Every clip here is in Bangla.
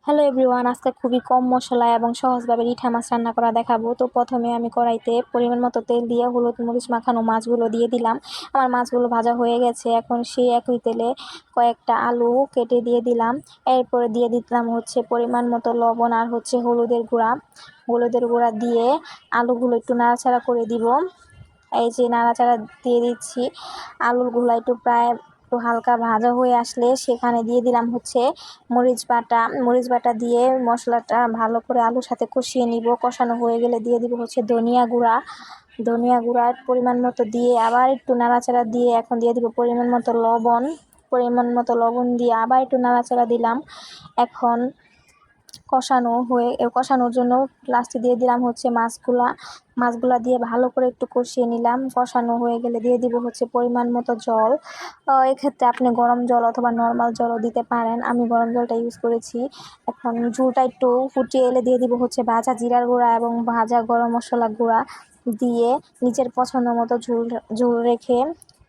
হ্যালো এভরিওয়ান, আজকে খুবই কম মশলায় এবং সহজভাবে রিঠা মাছ রান্না করা দেখাবো। তো প্রথমে আমি কড়াইতে পরিমাণ মতো তেল দিয়ে হলুদ মরিচ মাখানো মাছগুলো দিয়ে দিলাম। আমার মাছগুলো ভাজা হয়ে গেছে। এখন সেই একই তেলে কয়েকটা আলু কেটে দিয়ে দিলাম। এরপরে দিয়ে দিলাম পরিমাণ মতো লবণ আর হলুদের গুঁড়া দিয়ে আলুগুলো একটু নাড়াচাড়া করে দিব। এই যে নাড়াচাড়া দিয়ে দিচ্ছি। আলুগুলো একটু হালকা ভাজা হয়ে আসলে সেখানে দিয়ে দিলাম মরিচ বাটা দিয়ে মশলাটা ভালো করে আলুর সাথে কষিয়ে নিব। কষানো হয়ে গেলে দিয়ে দিব ধনিয়া গুঁড়া পরিমাণ মতো দিয়ে আবার একটু নাড়াচাড়া দিয়ে এখন দিয়ে দিব পরিমাণ মতো লবণ দিয়ে আবার একটু নাড়াচাড়া দিলাম। এখন কষানোর জন্য লাস্টে দিয়ে দিলাম মাছগুলা দিয়ে ভালো করে একটু কষিয়ে নিলাম। কষানো হয়ে গেলে দিয়ে দিব পরিমাণ মতো জল। এক্ষেত্রে আপনি গরম জল অথবা নর্মাল জলও দিতে পারেন। আমি গরম জলটা ইউজ করেছি। এখন ঝোলটা একটু ফুটিয়ে এলে দিয়ে দিব ভাজা জিরার গুঁড়া এবং ভাজা গরম মশলা গুঁড়া দিয়ে নিজের পছন্দ মতো ঝোল রেখে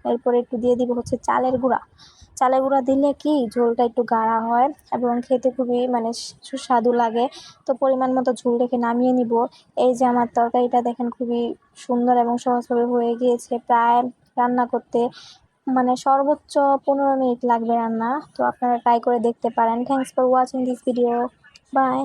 এরপরে একটু দিয়ে দিব চালের গুঁড়া দিলে কি ঝোলটা একটু গাঢ়া হয় এবং খেতে খুবই সুস্বাদু লাগে। তো পরিমাণ মতো ঝোল রেখে নামিয়ে নিব। এই যে আমার তরকারিটা দেখেন খুবই সুন্দর এবং সহজভাবে হয়ে গিয়েছে। প্রায় রান্না করতে সর্বোচ্চ 15 মিনিট লাগবে রান্না। তো আপনারা ট্রাই করে দেখতে পারেন। Thanks for watching this video. By.